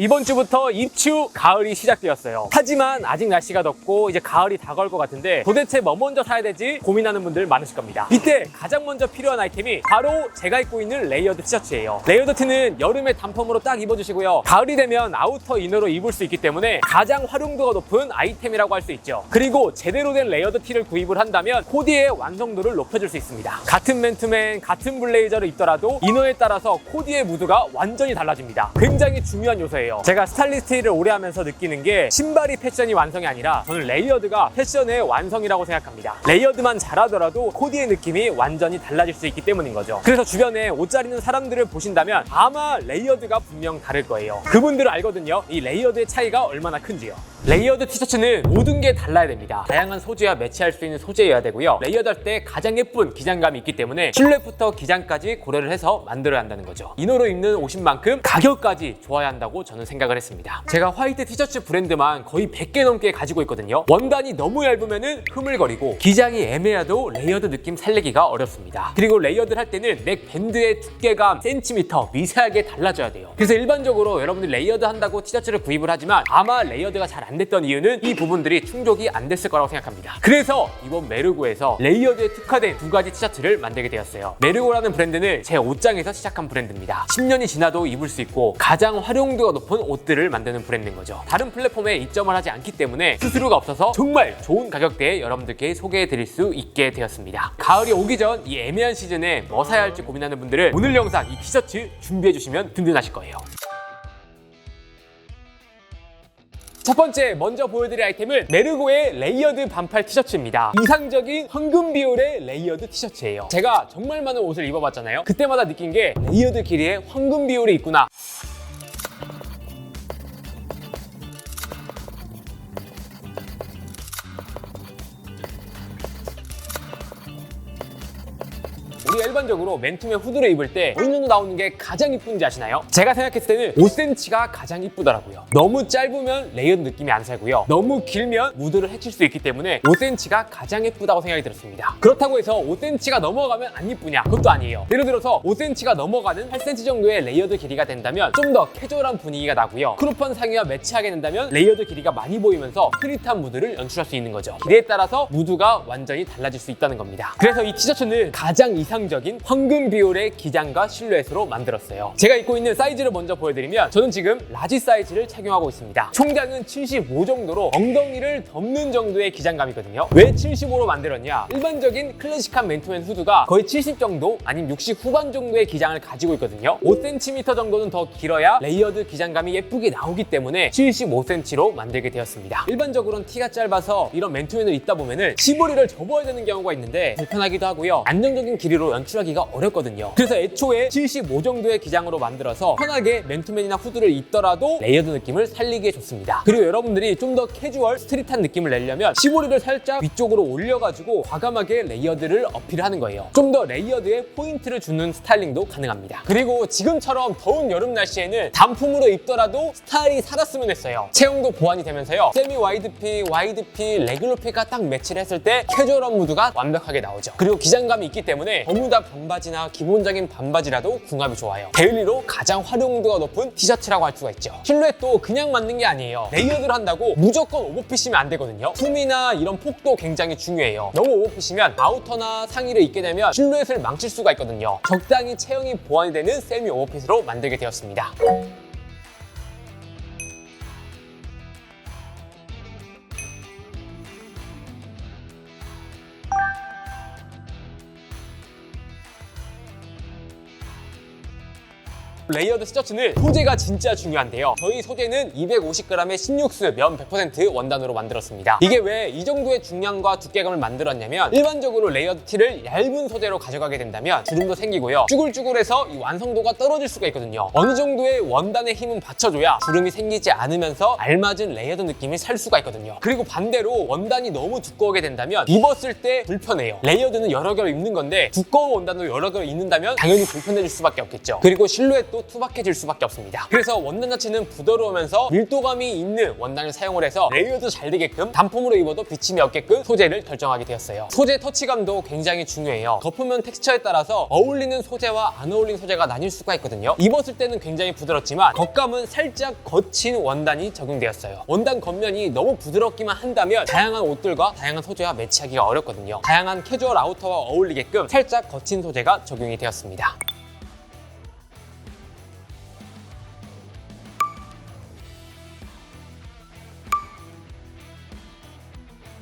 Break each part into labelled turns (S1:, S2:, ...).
S1: 이번 주부터 입추 가을이 시작되었어요. 하지만 아직 날씨가 덥고 이제 가을이 다가올 것 같은데 도대체 뭐 먼저 사야 되지 고민하는 분들 많으실 겁니다. 이때 가장 먼저 필요한 아이템이 바로 제가 입고 있는 레이어드 티셔츠예요. 레이어드 티는 여름에 단품으로 딱 입어주시고요. 가을이 되면 아우터 이너로 입을 수 있기 때문에 가장 활용도가 높은 아이템이라고 할 수 있죠. 그리고 제대로 된 레이어드 티를 구입을 한다면 코디의 완성도를 높여줄 수 있습니다. 같은 맨투맨, 같은 블레이저를 입더라도 이너에 따라서 코디의 무드가 완전히 달라집니다. 굉장히 중요한 요소예요. 제가 스타일리스트 일을 오래 하면서 느끼는 게 신발이 패션이 완성이 아니라 저는 레이어드가 패션의 완성이라고 생각합니다. 레이어드만 잘하더라도 코디의 느낌이 완전히 달라질 수 있기 때문인 거죠. 그래서 주변에 옷 잘 입는 사람들을 보신다면 아마 레이어드가 분명 다를 거예요. 그분들은 알거든요. 이 레이어드의 차이가 얼마나 큰지요. 레이어드 티셔츠는 모든 게 달라야 됩니다. 다양한 소재와 매치할 수 있는 소재여야 되고요. 레이어드 할 때 가장 예쁜 기장감이 있기 때문에 실루엣부터 기장까지 고려를 해서 만들어야 한다는 거죠. 이너로 입는 옷인 만큼 가격까지 좋아야 한다고 저는 생각을 했습니다. 제가 화이트 티셔츠 브랜드만 거의 100개 넘게 가지고 있거든요. 원단이 너무 얇으면 흐물거리고 기장이 애매해도 레이어드 느낌 살리기가 어렵습니다. 그리고 레이어드를 할 때는 넥 밴드의 두께감 센티미터 미세하게 달라져야 돼요. 그래서 일반적으로 여러분들이 레이어드 한다고 티셔츠를 구입을 하지만 아마 레이어드가 잘 안 됐던 이유는 이 부분들이 충족이 안 됐을 거라고 생각합니다. 그래서 이번 메르고에서 레이어드에 특화된 두 가지 티셔츠를 만들게 되었어요. 메르고라는 브랜드는 제 옷장에서 시작한 브랜드입니다. 10년이 지나도 입을 수 있고 가장 활용도가 높은 옷들을 만드는 브랜드인 거죠. 다른 플랫폼에 입점을 하지 않기 때문에 수수료가 없어서 정말 좋은 가격대에 여러분들께 소개해드릴 수 있게 되었습니다. 가을이 오기 전 이 애매한 시즌에 뭐 사야 할지 고민하는 분들은 오늘 영상 이 티셔츠 준비해주시면 든든하실 거예요. 첫 번째 먼저 보여드릴 아이템은 메르고의 레이어드 반팔 티셔츠입니다. 이상적인 황금 비율의 레이어드 티셔츠예요. 제가 정말 많은 옷을 입어봤잖아요. 그때마다 느낀 게 레이어드 길이에 황금 비율이 있구나. 우리가 일반적으로 맨투맨 후드를 입을 때 어느 정도 나오는 게 가장 이쁜지 아시나요? 제가 생각했을 때는 5cm가 가장 이쁘더라고요. 너무 짧으면 레이어드 느낌이 안 살고요. 너무 길면 무드를 해칠 수 있기 때문에 5cm가 가장 예쁘다고 생각이 들었습니다. 그렇다고 해서 5cm가 넘어가면 안 이쁘냐? 그것도 아니에요. 예를 들어서 5cm가 넘어가는 8cm 정도의 레이어드 길이가 된다면 좀 더 캐주얼한 분위기가 나고요. 크롭한 상의와 매치하게 된다면 레이어드 길이가 많이 보이면서 흐릿한 무드를 연출할 수 있는 거죠. 길이에 따라서 무드가 완전히 달라질 수 있다는 겁니다. 그래서 이 티셔츠는 가장 이상적인 황금 비율의 기장과 실루엣으로 만들었어요. 제가 입고 있는 사이즈를 먼저 보여드리면 저는 지금 라지 사이즈를 착용하고 있습니다. 총장은 75 정도로 엉덩이를 덮는 정도의 기장감이거든요. 왜 75로 만들었냐? 일반적인 클래식한 맨투맨 후드가 거의 70 정도 아니면 60 후반 정도의 기장을 가지고 있거든요. 5cm 정도는 더 길어야 레이어드 기장감이 예쁘게 나오기 때문에 75cm로 만들게 되었습니다. 일반적으로는 티가 짧아서 이런 맨투맨을 입다 보면은 시보리를 접어야 되는 경우가 있는데 불편하기도 하고요. 안정적인 길이로 연출하기가 어렵거든요. 그래서 애초에 75 정도의 기장으로 만들어서 편하게 맨투맨이나 후드를 입더라도 레이어드 느낌을 살리기에 좋습니다. 그리고 여러분들이 좀 더 캐주얼 스트릿한 느낌을 내려면 시보리를 살짝 위쪽으로 올려가지고 과감하게 레이어드를 어필하는 거예요. 좀 더 레이어드에 포인트를 주는 스타일링도 가능합니다. 그리고 지금처럼 더운 여름 날씨에는 단품으로 입더라도 스타일이 살았으면 했어요. 체형도 보완이 되면서요. 세미 와이드핏, 와이드핏, 레귤러핏과 딱 매치를 했을 때 캐주얼한 무드가 완벽하게 나오죠. 그리고 기장감이 있기 때문에 버뮤다 반바지나 기본적인 반바지라도 궁합이 좋아요. 데일리로 가장 활용도가 높은 티셔츠라고 할 수가 있죠. 실루엣도 그냥 만든 게 아니에요. 레이어드를 한다고 무조건 오버핏이면 안 되거든요. 품이나 이런 폭도 굉장히 중요해요. 너무 오버핏이면 아우터나 상의를 입게 되면 실루엣을 망칠 수가 있거든요. 적당히 체형이 보완이 되는 세미 오버핏으로 만들게 되었습니다. 레이어드 티셔츠는 소재가 진짜 중요한데요. 저희 소재는 250g의 신육스 면 100% 원단으로 만들었습니다. 이게 왜 이 정도의 중량과 두께감을 만들었냐면 일반적으로 레이어드 티를 얇은 소재로 가져가게 된다면 주름도 생기고요. 쭈글쭈글해서 이 완성도가 떨어질 수가 있거든요. 어느 정도의 원단의 힘은 받쳐줘야 주름이 생기지 않으면서 알맞은 레이어드 느낌이 살 수가 있거든요. 그리고 반대로 원단이 너무 두꺼우게 된다면 입었을 때 불편해요. 레이어드는 여러 겹 입는 건데 두꺼운 원단으로 여러 겹 입는다면 당연히 불편해질 수밖에 없겠죠. 그리고 실루엣도 또 투박해질 수밖에 없습니다. 그래서 원단 자체는 부드러우면서 밀도감이 있는 원단을 사용을 해서 레이어도 잘 되게끔 단품으로 입어도 비침이 없게끔 소재를 결정하게 되었어요. 소재 터치감도 굉장히 중요해요. 덮으면 텍스처에 따라서 어울리는 소재와 안 어울리는 소재가 나뉠 수가 있거든요. 입었을 때는 굉장히 부드럽지만 겉감은 살짝 거친 원단이 적용되었어요. 원단 겉면이 너무 부드럽기만 한다면 다양한 옷들과 다양한 소재와 매치하기가 어렵거든요. 다양한 캐주얼 아우터와 어울리게끔 살짝 거친 소재가 적용이 되었습니다.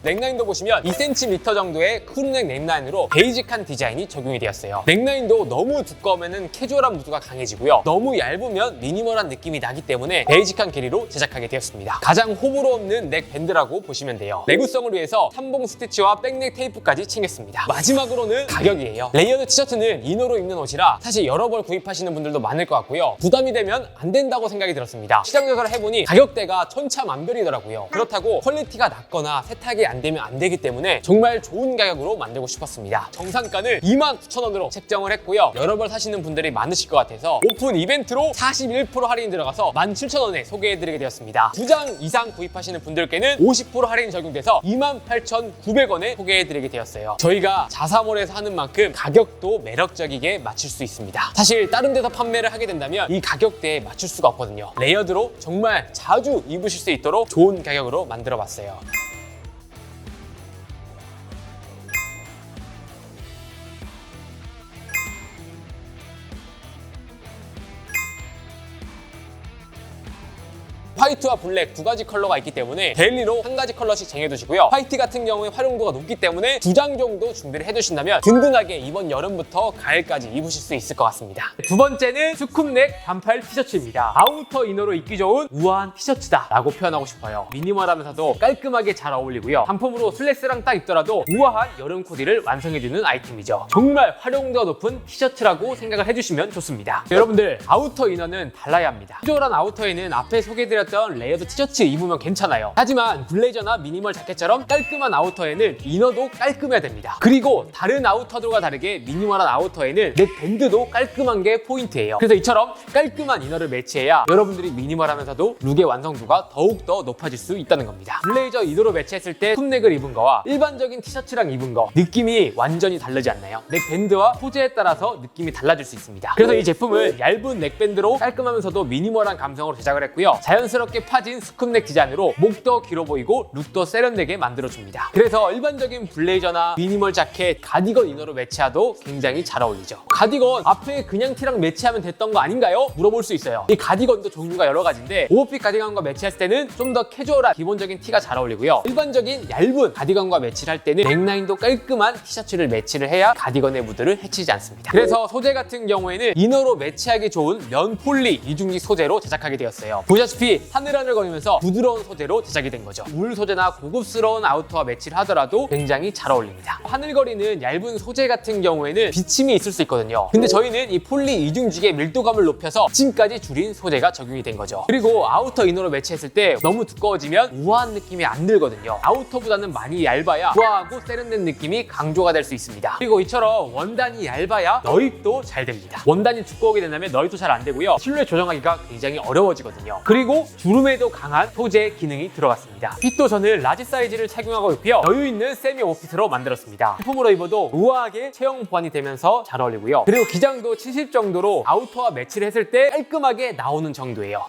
S1: 넥라인도 보시면 2cm 정도의 크루넥 넥라인으로 베이직한 디자인이 적용이 되었어요. 넥라인도 너무 두꺼우면 캐주얼한 무드가 강해지고요. 너무 얇으면 미니멀한 느낌이 나기 때문에 베이직한 길이로 제작하게 되었습니다. 가장 호불호 없는 넥 밴드라고 보시면 돼요. 내구성을 위해서 삼봉 스티치와 백넥 테이프까지 챙겼습니다. 마지막으로는 가격이에요. 레이어드 티셔츠는 이너로 입는 옷이라 사실 여러 벌 구입하시는 분들도 많을 것 같고요. 부담이 되면 안 된다고 생각이 들었습니다. 시장 조사를 해보니 가격대가 천차만별이더라고요. 그렇다고 퀄리티가 낮거나 세탁이 안 되면 안 되기 때문에 정말 좋은 가격으로 만들고 싶었습니다. 정상가는 29,000원으로 책정을 했고요. 여러 벌 사시는 분들이 많으실 것 같아서 오픈 이벤트로 41% 할인이 들어가서 17,000원에 소개해드리게 되었습니다. 2장 이상 구입하시는 분들께는 50% 할인이 적용돼서 28,900원에 소개해드리게 되었어요. 저희가 자사몰에서 하는 만큼 가격도 매력적이게 맞출 수 있습니다. 사실 다른 데서 판매를 하게 된다면 이 가격대에 맞출 수가 없거든요. 레이어드로 정말 자주 입으실 수 있도록 좋은 가격으로 만들어봤어요. 화이트와 블랙 두 가지 컬러가 있기 때문에 데일리로 한 가지 컬러씩 쟁여두시고요. 화이트 같은 경우에 활용도가 높기 때문에 2장 정도 준비를 해두신다면 든든하게 이번 여름부터 가을까지 입으실 수 있을 것 같습니다. 두 번째는 스쿱넥 반팔 티셔츠입니다. 아우터 이너로 입기 좋은 우아한 티셔츠다 라고 표현하고 싶어요. 미니멀하면서도 깔끔하게 잘 어울리고요. 단품으로 슬랙스랑 딱 입더라도 우아한 여름 코디를 완성해주는 아이템이죠. 정말 활용도가 높은 티셔츠라고 생각을 해주시면 좋습니다. 여러분들, 아우터 이너는 달라야 합니다. 캐주얼한 아우터에는 앞에 소개해드렸던 레이어드 티셔츠 입으면 괜찮아요. 하지만 블레이저나 미니멀 자켓처럼 깔끔한 아우터에는 이너도 깔끔해야 됩니다. 그리고 다른 아우터들과 다르게 미니멀한 아우터에는 넥 밴드도 깔끔한 게 포인트예요. 그래서 이처럼 깔끔한 이너를 매치해야 여러분들이 미니멀하면서도 룩의 완성도가 더욱더 높아질 수 있다는 겁니다. 블레이저 이너로 매치했을 때 쿱넥을 입은 거와 일반적인 티셔츠랑 입은 거 느낌이 완전히 다르지 않나요? 넥 밴드와 소재에 따라서 느낌이 달라질 수 있습니다. 그래서 이 제품은 얇은 넥 밴드로 깔끔하면서도 미니멀한 감성으로 제작을 했고요. 자연스럽게 파진 스쿱넥 디자인으로 목도 길어 보이고 룩도 세련되게 만들어줍니다. 그래서 일반적인 블레이저나 미니멀 자켓, 가디건 이너로 매치해도 굉장히 잘 어울리죠. 가디건 앞에 그냥 티랑 매치하면 됐던 거 아닌가요? 물어볼 수 있어요. 이 가디건도 종류가 여러 가지인데 오버핏 가디건과 매치했을 때는 좀 더 캐주얼한 기본적인 티가 잘 어울리고요. 일반적인 얇은 가디건과 매치를 할 때는 넥라인도 깔끔한 티셔츠를 매치를 해야 가디건의 무드를 해치지 않습니다. 그래서 소재 같은 경우에는 이너로 매치하기 좋은 면 폴리 이중직 소재로 제작하게 되었어요. 보시다시피 하늘하늘거리면서 부드러운 소재로 제작이 된 거죠. 울 소재나 고급스러운 아우터와 매치를 하더라도 굉장히 잘 어울립니다. 하늘거리는 얇은 소재 같은 경우에는 비침이 있을 수 있거든요. 근데 저희는 이 폴리 이중직의 밀도감을 높여서 비침까지 줄인 소재가 적용이 된 거죠. 그리고 아우터 이너로 매치했을 때 너무 두꺼워지면 우아한 느낌이 안 들거든요. 아우터보다는 많이 얇아야 우아하고 세련된 느낌이 강조가 될 수 있습니다. 그리고 이처럼 원단이 얇아야 너입도 잘 됩니다. 원단이 두꺼우게 된다면 너입도 잘 안 되고요. 실루엣 조정하기가 굉장히 어려워지거든요. 그리고 주름에도 강한 소재 기능이 들어갔습니다. 핏도 저는 라지 사이즈를 착용하고 있고요. 여유 있는 세미 오버핏으로 만들었습니다. 제품으로 입어도 우아하게 체형 보완이 되면서 잘 어울리고요. 그리고 기장도 70 정도로 아우터와 매치를 했을 때 깔끔하게 나오는 정도예요.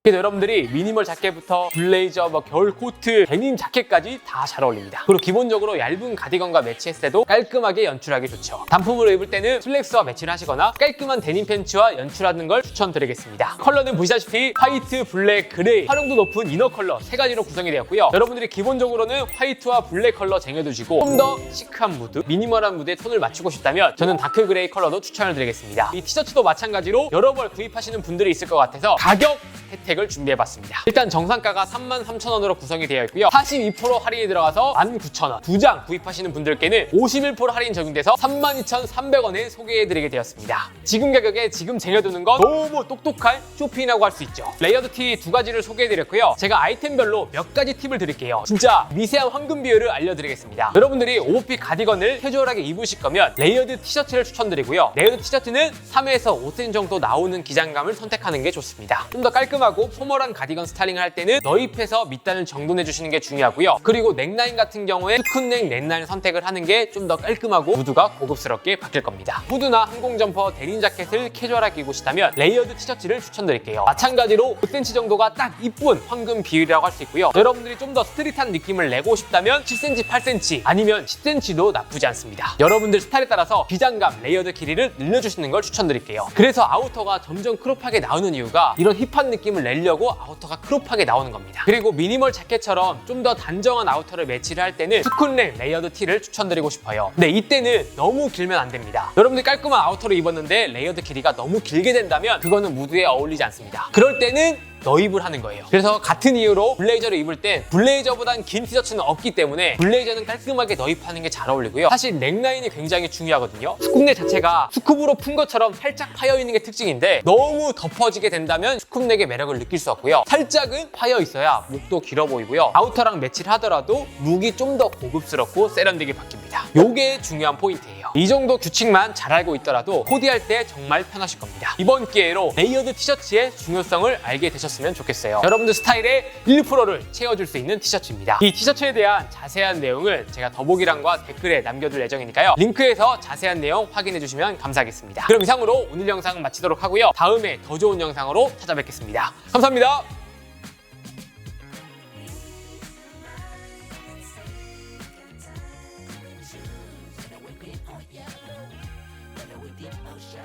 S1: 그래서 여러분들이 미니멀 자켓부터 블레이저, 겨울 코트, 데님 자켓까지 다 잘 어울립니다. 그리고 기본적으로 얇은 가디건과 매치했을 때도 깔끔하게 연출하기 좋죠. 단품으로 입을 때는 슬랙스와 매치를 하시거나 깔끔한 데님 팬츠와 연출하는 걸 추천드리겠습니다. 컬러는 보시다시피 화이트, 블랙, 그레이, 활용도 높은 이너 컬러 3가지로 구성이 되었고요. 여러분들이 기본적으로는 화이트와 블랙 컬러 쟁여두시고 좀 더 시크한 무드, 미니멀한 무드에 톤을 맞추고 싶다면 저는 다크 그레이 컬러도 추천을 드리겠습니다. 이 티셔츠도 마찬가지로 여러 벌 구입하시는 분들이 있을 것 같아서 가격 혜택을 준비해봤습니다. 일단 정상가가 33,000원으로 구성이 되어 있고요. 42% 할인이 들어가서 19,000원. 2장 구입하시는 분들께는 51% 할인 적용돼서 32,300원에 소개해드리게 되었습니다. 지금 가격에 지금 쟁여두는 건 너무 똑똑한 쇼핑이라고 할 수 있죠. 레이어드 티 두 가지를 소개해드렸고요. 제가 아이템별로 몇 가지 팁을 드릴게요. 진짜 미세한 황금 비율을 알려드리겠습니다. 여러분들이 오버핏 가디건을 캐주얼하게 입으실 거면 레이어드 티셔츠를 추천드리고요. 레이어드 티셔츠는 3에서 5cm 정도 나오는 기장감을 선택하는 게 좋습니다. 좀 더 깔끔하고 포멀한 가디건 스타일링을 할 때는 너입해서 밑단을 정돈해주시는 게 중요하고요. 그리고 넥라인 같은 경우에 스쿤넥 넥라인 선택을 하는 게 좀 더 깔끔하고 무드가 고급스럽게 바뀔 겁니다. 후드나 항공 점퍼, 데님 자켓을 캐주얼하게 입고 싶다면 레이어드 티셔츠를 추천드릴게요. 마찬가지로 5cm 정도가 딱 이쁜 황금 비율이라고 할 수 있고요. 여러분들이 좀 더 스트릿한 느낌을 내고 싶다면 7cm, 8cm 아니면 10cm도 나쁘지 않습니다. 여러분들 스타일에 따라서 기장감, 레이어드 길이를 늘려주시는 걸 추천드릴게요. 그래서 아우터가 점점 크롭하게 나오는 이유가 이런 힙한 느낌을 내려고 아우터가 크롭하게 나오는 겁니다. 그리고 미니멀 자켓처럼 좀 더 단정한 아우터를 매치를 할 때는 스쿤넥 레이어드 티를 추천드리고 싶어요. 근데 이때는 너무 길면 안 됩니다. 여러분들 깔끔한 아우터를 입었는데 레이어드 길이가 너무 길게 된다면 그거는 무드에 어울리지 않습니다. 그럴 때는 너입을 하는 거예요. 그래서 같은 이유로 블레이저를 입을 땐 블레이저보단 긴 티셔츠는 없기 때문에 블레이저는 깔끔하게 너입하는 게 잘 어울리고요. 사실 넥라인이 굉장히 중요하거든요. 스쿱넥 자체가 스쿱으로 푼 것처럼 살짝 파여 있는 게 특징인데 너무 덮어지게 된다면 스쿱넥의 매력을 느낄 수 없고요. 살짝은 파여 있어야 목도 길어 보이고요. 아우터랑 매치를 하더라도 룩이 좀 더 고급스럽고 세련되게 바뀝니다. 요게 중요한 포인트예요. 이 정도 규칙만 잘 알고 있더라도 코디할 때 정말 편하실 겁니다. 이번 기회로 레이어드 티셔츠의 중요성을 알게 되셨으면 좋겠어요. 여러분들 스타일의 1%를 채워줄 수 있는 티셔츠입니다. 이 티셔츠에 대한 자세한 내용을 제가 더보기란과 댓글에 남겨둘 예정이니까요. 링크에서 자세한 내용 확인해 주시면 감사하겠습니다. 그럼 이상으로 오늘 영상 마치도록 하고요. 다음에 더 좋은 영상으로 찾아뵙겠습니다. 감사합니다.